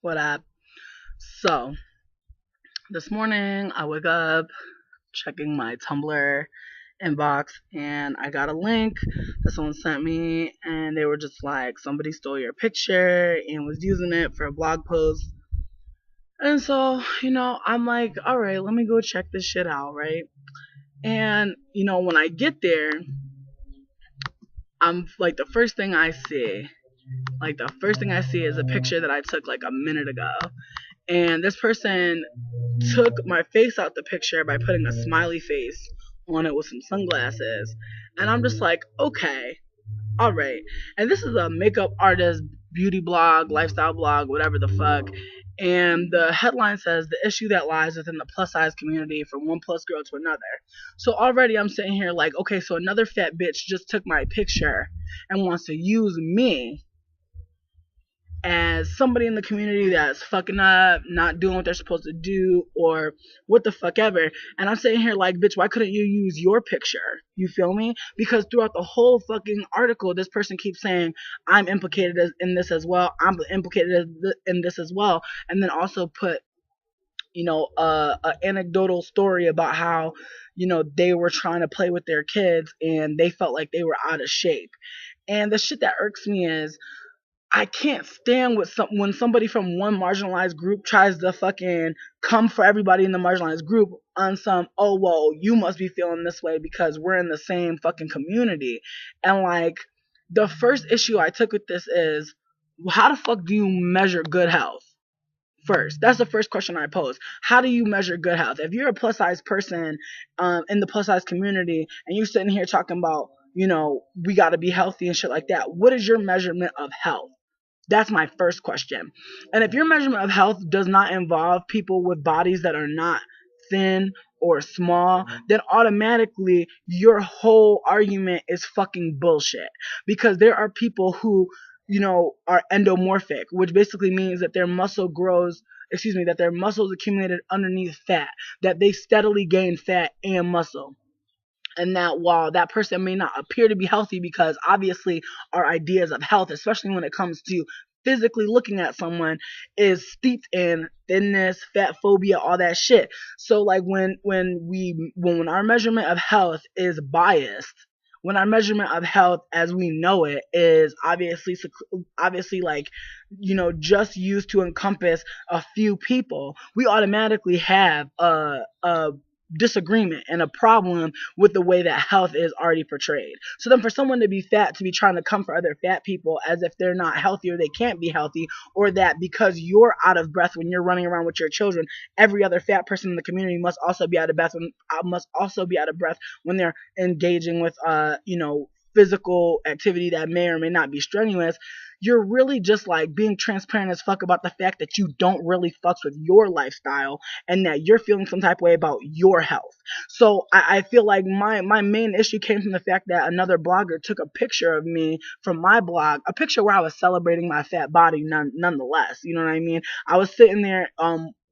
What up? So, this morning I wake up checking my Tumblr inbox and I got a link that someone sent me and they were just like, somebody stole your picture and was using it for a blog post. And so, I'm like, all right, let me go check this shit out, right? And, when I get there, I'm like, the first thing I see is a picture that I took like a minute ago. And this person took my face out the picture by putting a smiley face on it with some sunglasses. And I'm just like, okay, all right. And this is a makeup artist, beauty blog, lifestyle blog, whatever the fuck. And the headline says the issue that lies within the plus size community from one plus girl to another. So already I'm sitting here like, okay, so another fat bitch just took my picture and wants to use me as somebody in the community that's fucking up, not doing what they're supposed to do, or what the fuck ever. And I'm sitting here like, bitch, why couldn't you use your picture? You feel me? Because throughout the whole fucking article, this person keeps saying, I'm implicated in this as well. I'm implicated in this as well. And then also put, a anecdotal story about how, they were trying to play with their kids and they felt like they were out of shape. And the shit that irks me is I can't stand when somebody from one marginalized group tries to fucking come for everybody in the marginalized group on some, oh, well, you must be feeling this way because we're in the same fucking community. And like, the first issue I took with this is, how the fuck do you measure good health? First, that's the first question I pose. How do you measure good health? If you're a plus size person in the plus size community and you're sitting here talking about, we got to be healthy and shit like that, what is your measurement of health? That's my first question. And if your measurement of health does not involve people with bodies that are not thin or small, then automatically your whole argument is fucking bullshit. Because there are people who, are endomorphic, which basically means that that their muscles accumulated underneath fat, that they steadily gain fat and muscle. And that while that person may not appear to be healthy, because obviously our ideas of health, especially when it comes to physically looking at someone, is steeped in thinness, fat phobia, all that shit. So like when our measurement of health is biased, when our measurement of health as we know it is obviously like, just used to encompass a few people, we automatically have a disagreement and a problem with the way that health is already portrayed. So then for someone to be fat, to be trying to come for other fat people as if they're not healthy or they can't be healthy, or that because you're out of breath when you're running around with your children, every other fat person in the community must also be out of breath when they're engaging with physical activity that may or may not be strenuous. You're really just like being transparent as fuck about the fact that you don't really fucks with your lifestyle and that you're feeling some type of way about your health. So I feel like my main issue came from the fact that another blogger took a picture of me from my blog, a picture where I was celebrating my fat body nonetheless. You know what I mean? I was sitting there,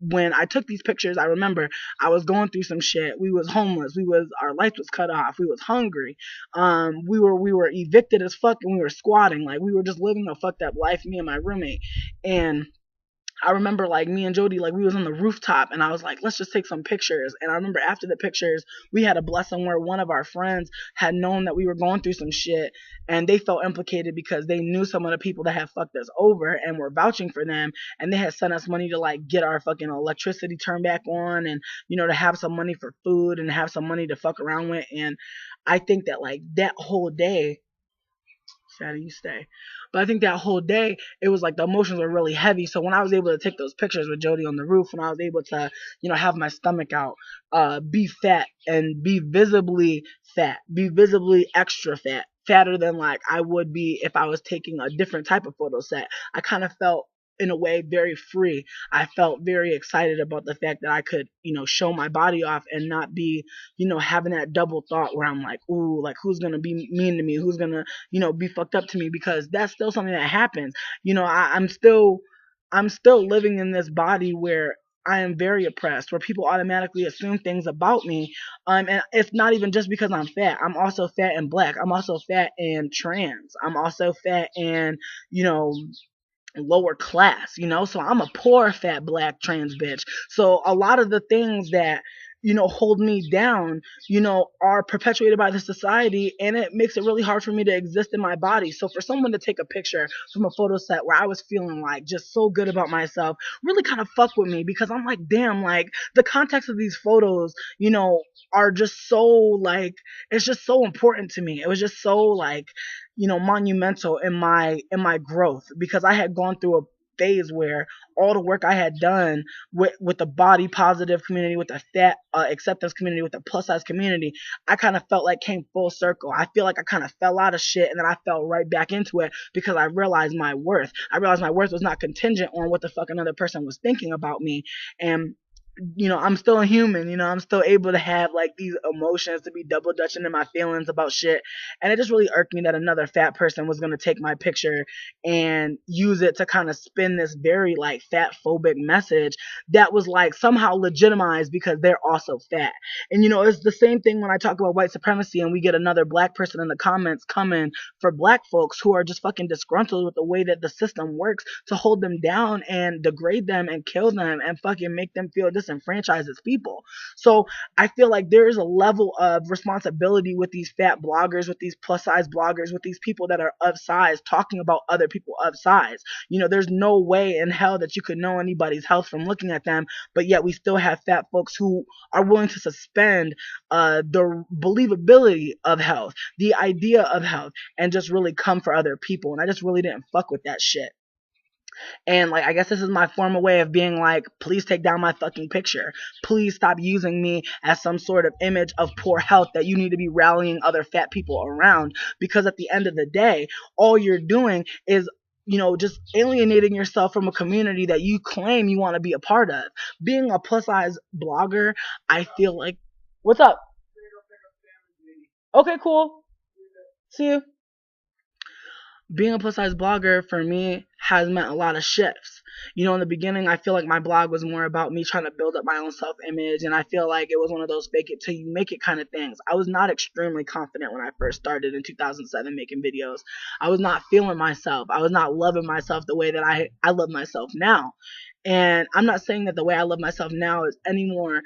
when I took these pictures, I remember I was going through some shit. We was homeless. Our lights was cut off. We was hungry. We were evicted as fuck and we were squatting. Like we were just living a fucked up life, me and my roommate. And I remember like me and Jody, like we was on the rooftop and I was like, let's just take some pictures. And I remember after the pictures, we had a blessing where one of our friends had known that we were going through some shit and they felt implicated because they knew some of the people that had fucked us over and were vouching for them. And they had sent us money to like get our fucking electricity turned back on and, to have some money for food and have some money to fuck around with. And I think that like that whole day, how do you stay? But I think that whole day, it was like the emotions were really heavy. So when I was able to take those pictures with Jody on the roof, when I was able to, have my stomach out, be fat and be visibly fat, be visibly extra fat, fatter than like I would be if I was taking a different type of photo set, I kind of felt in a way very free. I felt very excited about the fact that I could, show my body off and not be, having that double thought where I'm like, ooh, like who's gonna be mean to me? Who's gonna, be fucked up to me? Because that's still something that happens. I'm still living in this body where I am very oppressed, where people automatically assume things about me. And it's not even just because I'm fat. I'm also fat and black. I'm also fat and trans. I'm also fat and, you know, lower class, you know? So I'm a poor fat black trans bitch. So a lot of the things that, hold me down, are perpetuated by the society, and it makes it really hard for me to exist in my body. So for someone to take a picture from a photo set where I was feeling like just so good about myself really kind of fuck with me, because I'm like, damn, like the context of these photos, are just so like, it's just so important to me. It was just so like, monumental in my growth, because I had gone through a phase where all the work I had done with the body positive community, with the fat acceptance community, with the plus size community, I kind of felt like came full circle. I feel like I kind of fell out of shit, and then I fell right back into it, because I realized my worth. I realized my worth was not contingent on what the fuck another person was thinking about me. And I'm still a human, I'm still able to have like these emotions, to be double dutching in my feelings about shit. And it just really irked me that another fat person was going to take my picture and use it to kind of spin this very like fat phobic message that was like somehow legitimized because they're also fat. And it's the same thing when I talk about white supremacy and we get another black person in the comments coming for black folks who are just fucking disgruntled with the way that the system works to hold them down and degrade them and kill them and fucking make them feel disenfranchised as people. So I feel like there is a level of responsibility with these fat bloggers, with these plus size bloggers, with these people that are of size talking about other people of size. There's no way in hell that you could know anybody's health from looking at them, but yet we still have fat folks who are willing to suspend the believability of health, the idea of health, and just really come for other people. And I just really didn't fuck with that shit. And like, I guess this is my formal way of being like, please take down my fucking picture. Please stop using me as some sort of image of poor health that you need to be rallying other fat people around. Because at the end of the day, all you're doing is, just alienating yourself from a community that you claim you want to be a part of. Being a plus size blogger, I feel like, what's up? Okay, cool. See you. Being a plus size blogger for me has meant a lot of shifts. In the beginning, I feel like my blog was more about me trying to build up my own self image, and I feel like it was one of those fake it till you make it kind of things. I was not extremely confident when I first started in 2007 making videos. I was not feeling myself. I was not loving myself the way that I love myself now. And I'm not saying that the way I love myself now is any more,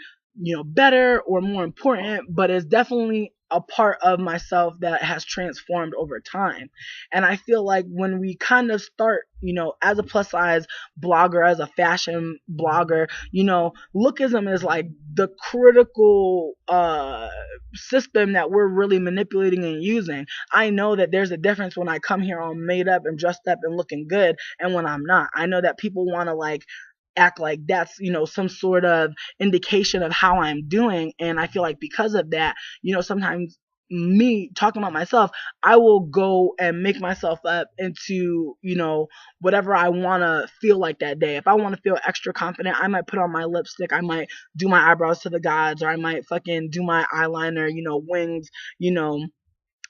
better or more important, but it's definitely a part of myself that has transformed over time. And I feel like when we kind of start, as a plus size blogger, as a fashion blogger, lookism is like the critical system that we're really manipulating and using. I know that there's a difference when I come here all made up and dressed up and looking good and when I'm not. I know that people want to like act like that's, some sort of indication of how I'm doing. And I feel like because of that, sometimes me talking about myself, I will go and make myself up into, whatever I want to feel like that day. If I want to feel extra confident, I might put on my lipstick, I might do my eyebrows to the gods, or I might fucking do my eyeliner, wings, you know,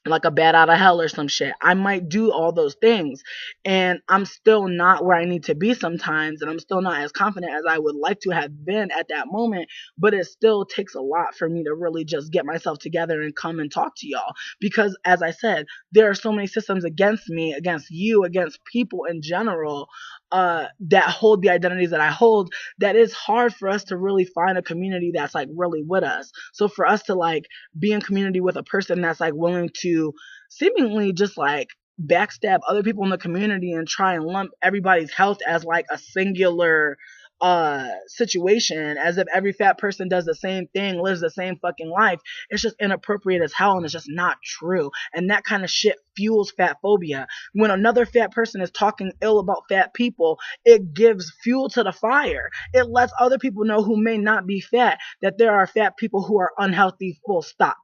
like a bat out of hell or some shit. I might do all those things, and I'm still not where I need to be sometimes, and I'm still not as confident as I would like to have been at that moment, but it still takes a lot for me to really just get myself together and come and talk to y'all, because as I said, there are so many systems against me, against you, against people in general, that hold the identities that I hold, that it's hard for us to really find a community that's like really with us. So for us to like be in community with a person that's like willing to seemingly just like backstab other people in the community and try and lump everybody's health as like a singular situation, as if every fat person does the same thing, lives the same fucking life, it's just inappropriate as hell, and it's just not true. And that kind of shit fuels fat phobia. When another fat person is talking ill about fat people, it gives fuel to the fire. It lets other people know who may not be fat that there are fat people who are unhealthy, full stop.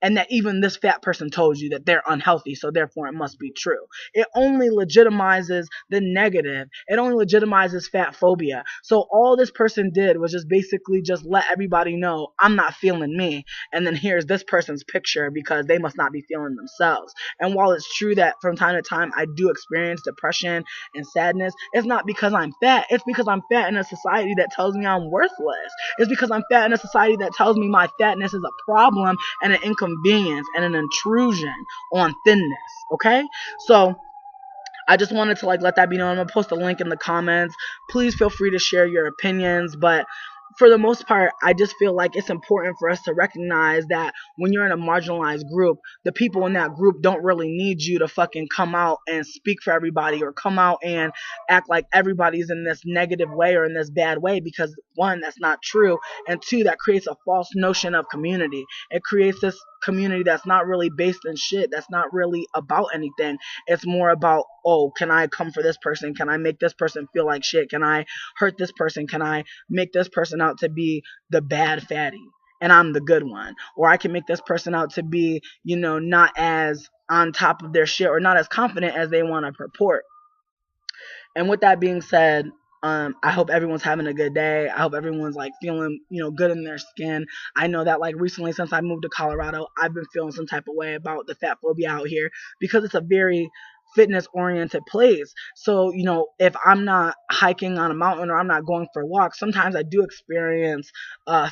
And that even this fat person told you that they're unhealthy, so therefore it must be true. It only legitimizes the negative. It only legitimizes fat phobia. So all this person did was just basically just let everybody know, I'm not feeling me, and then here's this person's picture because they must not be feeling themselves. And while it's true that from time to time I do experience depression and sadness, it's not because I'm fat. It's because I'm fat in a society that tells me I'm worthless. It's because I'm fat in a society that tells me my fatness is a problem and an inconvenience and an intrusion on thinness. Okay? So I just wanted to like let that be known. I'm gonna post a link in the comments. Please feel free to share your opinions, but for the most part, I just feel like it's important for us to recognize that when you're in a marginalized group, the people in that group don't really need you to fucking come out and speak for everybody or come out and act like everybody's in this negative way or in this bad way, because one, that's not true, and two, that creates a false notion of community. It creates this community that's not really based in shit, that's not really about anything. It's more about, oh, can I come for this person? Can I make this person feel like shit? Can I hurt this person? Can I make this person out to be the bad fatty and I'm the good one? Or I can make this person out to be, not as on top of their shit or not as confident as they want to purport. And with that being said, I hope everyone's having a good day. I hope everyone's like feeling, good in their skin. I know that like recently since I moved to Colorado, I've been feeling some type of way about the fat phobia out here because it's a very fitness oriented place. So, if I'm not hiking on a mountain or I'm not going for walks, sometimes I do experience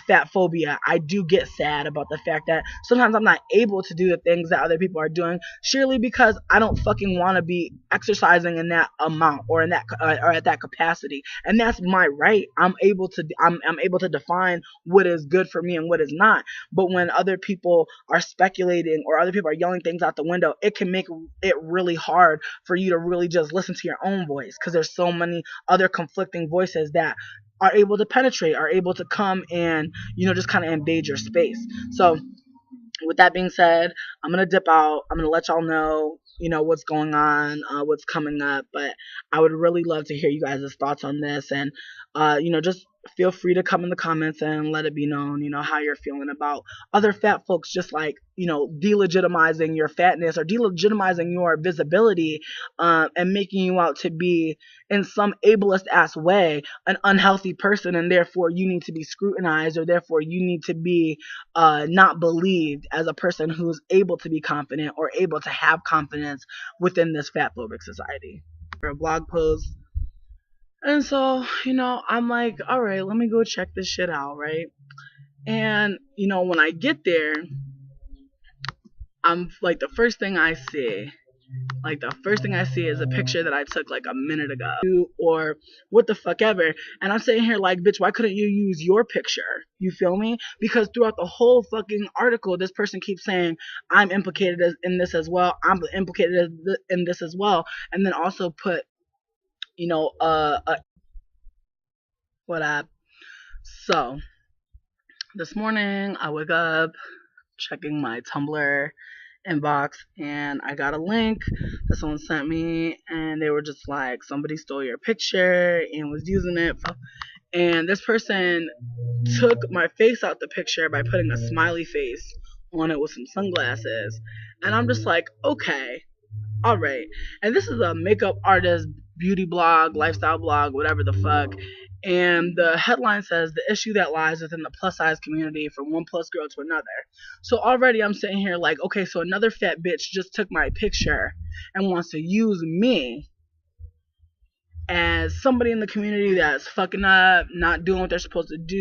fat phobia. I do get sad about the fact that sometimes I'm not able to do the things that other people are doing, surely because I don't fucking want to be exercising in that amount or in that or at that capacity. And that's my right. I'm able to define what is good for me and what is not. But when other people are speculating or other people are yelling things out the window, it can make it really hard for you to really just listen to your own voice, because there's so many other conflicting voices that are able to penetrate, are able to come and, just kind of invade your space. So with that being said, I'm going to dip out. I'm going to let y'all know, what's going on, what's coming up. But I would really love to hear you guys' thoughts on this. And, just feel free to come in the comments and let it be known, how you're feeling about other fat folks, just like, delegitimizing your fatness or delegitimizing your visibility, and making you out to be in some ableist ass way an unhealthy person, and therefore you need to be scrutinized, or therefore you need to be not believed as a person who's able to be confident or able to have confidence within this fat phobic society. For a blog post. And so, I'm like, all right, let me go check this shit out, right? And, when I get there, I'm like, the first thing I see is a picture that I took like a minute ago, or what the fuck ever. And I'm sitting here like, bitch, why couldn't you use your picture? You feel me? Because throughout the whole fucking article, this person keeps saying, I'm implicated in this as well. I'm implicated in this as well. And then also put, what up? So this morning I wake up checking my Tumblr inbox, and I got a link that someone sent me, and they were just like, somebody stole your picture and was using it. And this person took my face out the picture by putting a smiley face on it with some sunglasses. And I'm just like, okay, all right. And this is a makeup artist, beauty blog, lifestyle blog, whatever the fuck. And the headline says, the issue that lies within the plus size community from one plus girl to another. So already I'm sitting here like, okay, so another fat bitch just took my picture and wants to use me as somebody in the community that's fucking up, not doing what they're supposed to do.